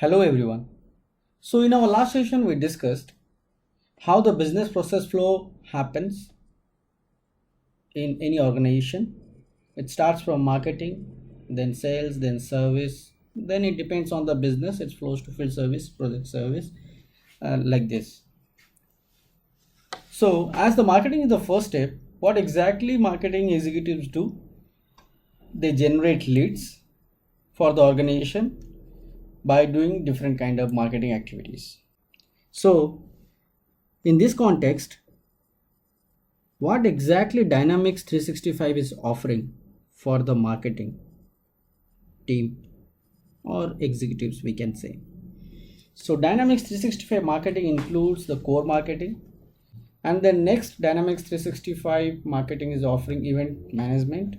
Hello everyone. So in our last session we discussed how the business process flow happens in any organization. It starts from marketing, then sales, then service, then it depends on the business, it flows to field service, project service, like this. So as the marketing is the first step, what exactly marketing executives do? They generate leads for the organization by doing different kind of marketing activities. So in this context, what exactly Dynamics 365 is offering for the marketing team or executives, we can say. So Dynamics 365 marketing includes the core marketing, and then next Dynamics 365 marketing is offering event management.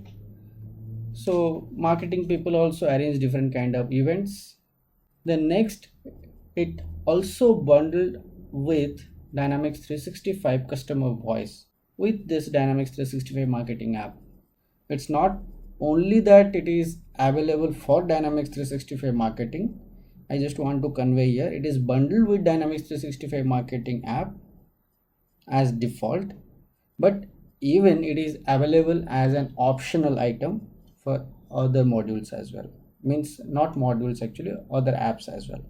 So marketing people also arrange different kind of events. Then next, it also bundled with Dynamics 365 customer voice with this Dynamics 365 marketing app. It's not only that it is available for Dynamics 365 marketing. I just want to convey here, it is bundled with Dynamics 365 marketing app as default, but even it is available as an optional item for other modules as well. Means not modules, actually other apps as well.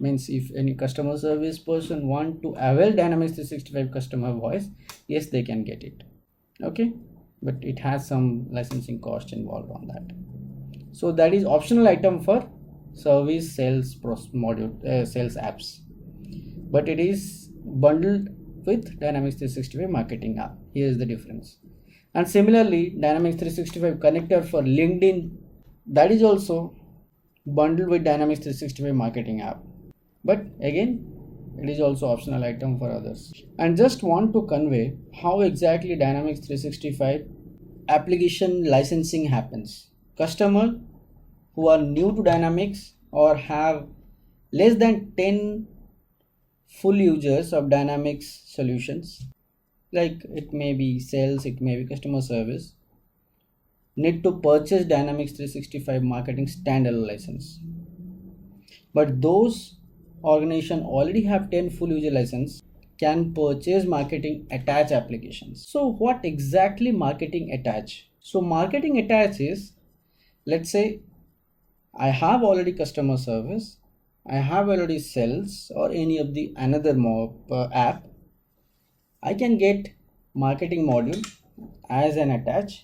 Means if any customer service person want to avail Dynamics 365 customer voice, yes, they can get it. Okay, but it has some licensing cost involved on that. So that is optional item for service sales module, sales apps, but it is bundled with Dynamics 365 marketing app. Here is the difference. And similarly, Dynamics 365 connector for LinkedIn, that is also bundled with Dynamics 365 marketing app, but again it is also optional item for others. And just want to convey how exactly Dynamics 365 application licensing happens. Customer who are new to Dynamics or have less than 10 full users of Dynamics solutions, like it may be sales, it may be customer service, need to purchase Dynamics 365 marketing standalone license. But those organization already have 10 full user license can purchase marketing attach applications. So what exactly marketing attach? So marketing attach is, let's say I have already customer service, I have already sales or any of the another app, I can get marketing module as an attach,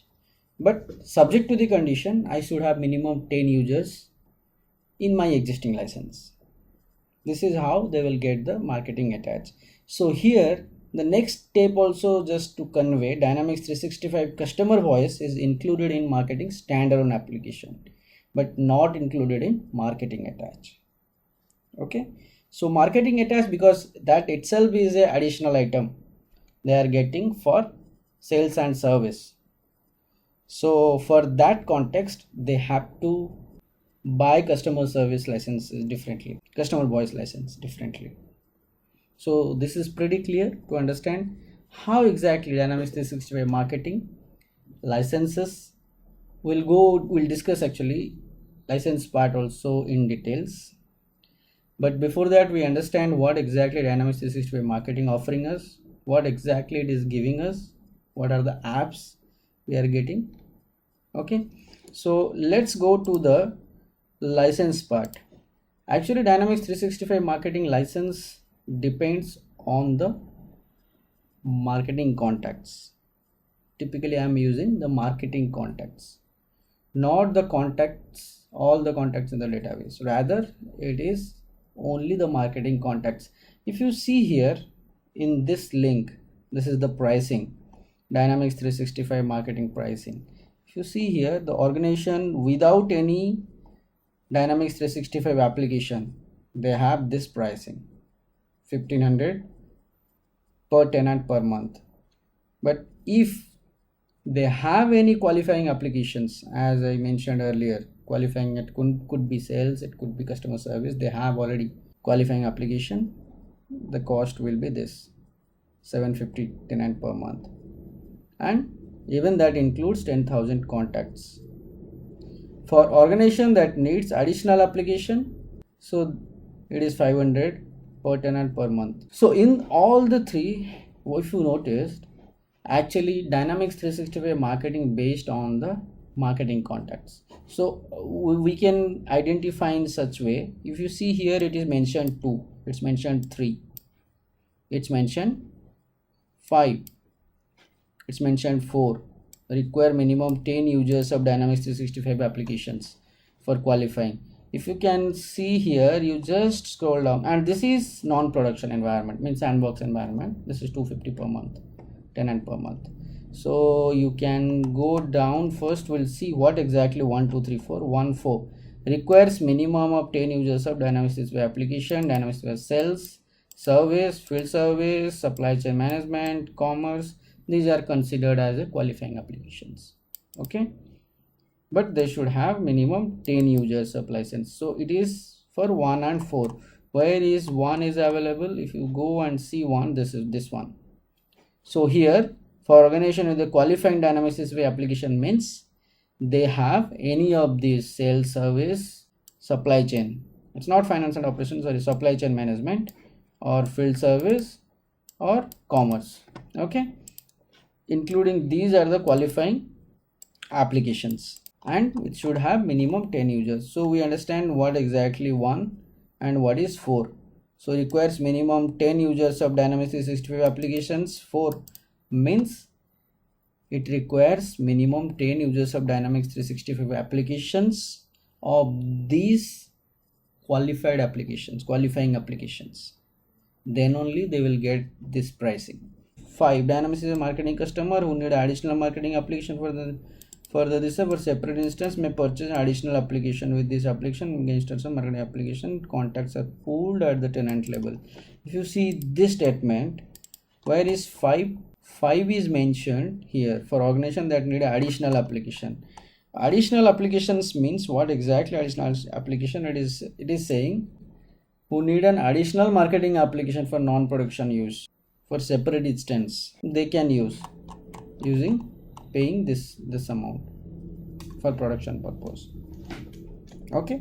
but subject to the condition I should have minimum 10 users in my existing license. This is how they will get the marketing attach. So here the next step also, just to convey, Dynamics 365 customer voice is included in marketing standalone application but not included in marketing attach. Okay, so marketing attach, because that itself is a additional item they are getting for sales and service. So for that context they have to buy customer service licenses differently, customer voice license differently. So this is pretty clear to understand how exactly Dynamics 365 marketing licenses we'll discuss actually license part also in details. But before that, we understand what exactly Dynamics 365 marketing offering us, what exactly it is giving us, what are the apps we are getting. Okay, so let's go to the license part. Actually Dynamics 365 marketing license depends on the marketing contacts. Typically I am using the marketing contacts, not the contacts, all the contacts in the database. Rather it is only the marketing contacts. If you see here in this link, this is the pricing, Dynamics 365 marketing pricing. If you see here, the organization without any Dynamics 365 application, they have this pricing 1500 per tenant per month. But if they have any qualifying applications, as I mentioned earlier, qualifying, it could be sales, it could be customer service, they have already qualifying application, the cost will be this 750 tenant per month, and even that includes 10,000 contacts. For organization that needs additional application, So it is 500 per tenant per month. So in all the three, if you noticed, actually Dynamics 365 marketing based on the marketing contacts. So we can identify in such way. If you see here, it is mentioned 2, it's mentioned 3, it's mentioned 5, it's mentioned 4. Require minimum 10 users of Dynamics 365 applications for qualifying. If you can see here, you just scroll down, and this is non-production environment, means sandbox environment. This is 250 per month, tenant per month. So you can go down. First we'll see what exactly 1 2 3 4 1 4 requires minimum of 10 users of Dynamics 365 application, Dynamics 365 sales, service, field service, supply chain management, commerce. These are considered as a qualifying applications. Okay, but they should have minimum 10 users of license. So it is for 1 and 4. Where is 1 is available? If you go and see 1, this is this one. So here, for organization with the qualifying Dynamics 365 application, means they have any of these: sales, service, supply chain. It's not finance and operations, sorry, supply chain management, or field service, or commerce. Okay, including these are the qualifying applications, and it should have minimum 10 users. So we understand what exactly 1 and what is 4. So requires minimum 10 users of Dynamics 365 applications. 4 means it requires minimum 10 users of Dynamics 365 applications of these qualified applications, qualifying applications. Then only they will get this pricing. 5. Dynamics is a marketing customer who need additional marketing application for this for separate instance may purchase an additional application. With this application, instance of marketing application contacts are pooled at the tenant level. If you see this statement, where is 5? 5 is mentioned here for organization that need additional application. Additional applications means what exactly additional application? It is saying who need an additional marketing application for non-production use, for separate instance they can use using paying this amount for production purpose. Okay,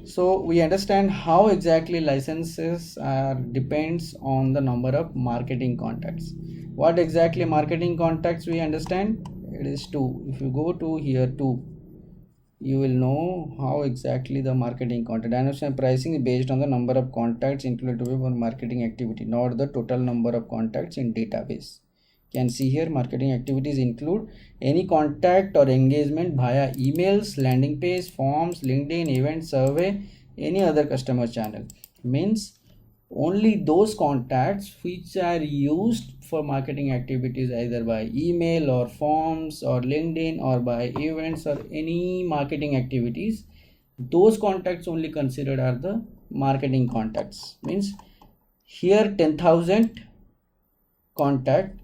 so we understand how exactly licenses are depends on the number of marketing contacts. What exactly marketing contacts we understand? It is 2. If you go to here 2, you will know how exactly the marketing contact. Dynamics pricing is based on the number of contacts included for marketing activity, not the total number of contacts in database. Can see here marketing activities include any contact or engagement via emails, landing page, forms, LinkedIn, event, survey, any other customer channel. Means only those contacts which are used for marketing activities either by email or forms or LinkedIn or by events or any marketing activities, those contacts only considered are the marketing contacts. Means here 10,000 contact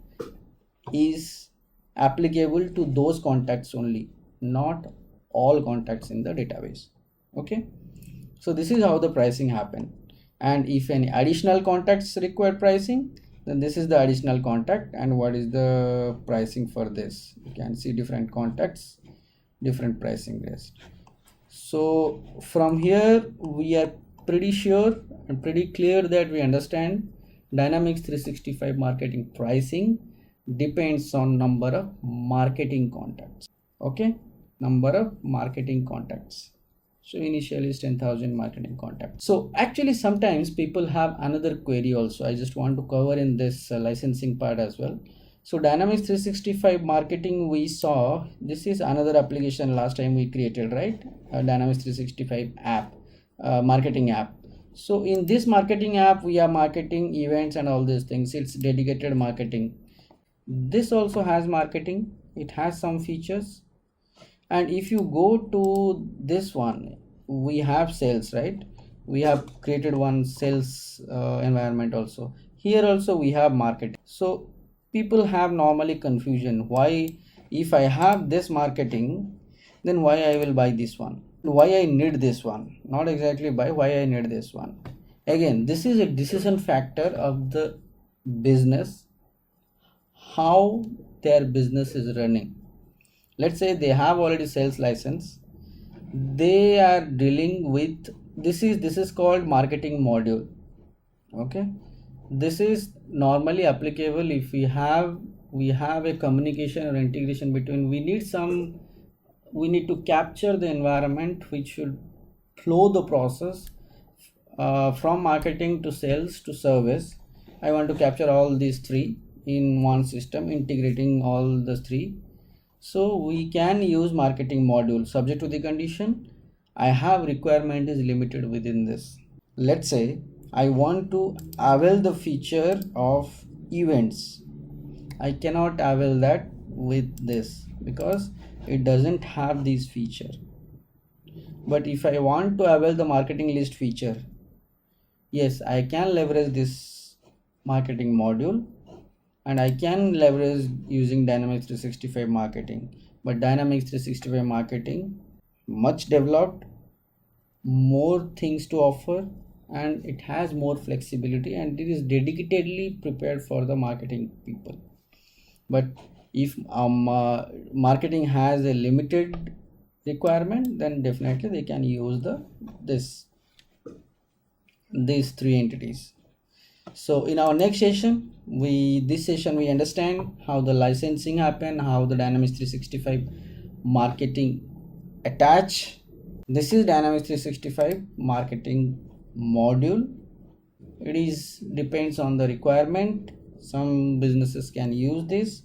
is applicable to those contacts only, not all contacts in the database. Okay, so this is how the pricing happen. And if any additional contacts require pricing, then this is the additional contact and what is the pricing for this. You can see different contacts, different pricing rates. So from here we are pretty sure and pretty clear that we understand Dynamics 365 marketing pricing depends on number of marketing contacts. Okay, number of marketing contacts. So initially is 10,000 marketing contacts. So actually sometimes people have another query also. I just want to cover in this licensing part as well. So Dynamics 365 marketing we saw, this is another application last time we created, right? Dynamics 365 app, marketing app. So in this marketing app we are marketing events and all these things. It's dedicated marketing. This also has marketing. It has some features. And if you go to this one, we have sales, right? We have created one sales environment also. Here also we have marketing. So people have normally confusion. Why, if I have this marketing, then why I will buy this one? Why I need this one? Not exactly buy, why I need this one? Again, this is a decision factor of the business, how their business is running. Let's say they have already sales license, they are dealing with This is called marketing module. Okay, this is normally applicable if we have a communication or integration between. We need to capture the environment which should flow the process from marketing to sales to service. I want to capture all these three in one system, integrating all the three. So we can use marketing module subject to the condition I have requirement is limited within this. Let's say I want to avail the feature of events. I cannot avail that with this because it doesn't have this feature. But if I want to avail the marketing list feature, yes, I can leverage this marketing module, and I can leverage using Dynamics 365 marketing. But Dynamics 365 marketing much developed, more things to offer, and it has more flexibility, and it is dedicatedly prepared for the marketing people. But if marketing has a limited requirement, then definitely they can use these three entities. So in our next session, we understand how the licensing happen, how the Dynamics 365 marketing attach. This is Dynamics 365 marketing module. It is depends on the requirement. Some businesses can use this,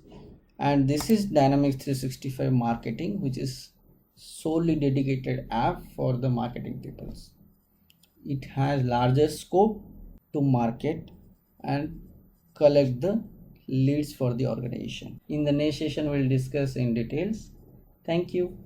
and this is Dynamics 365 marketing, which is solely dedicated app for the marketing peoples. It has larger scope to market and collect the leads for the organization. In the next session, we'll discuss in details. Thank you.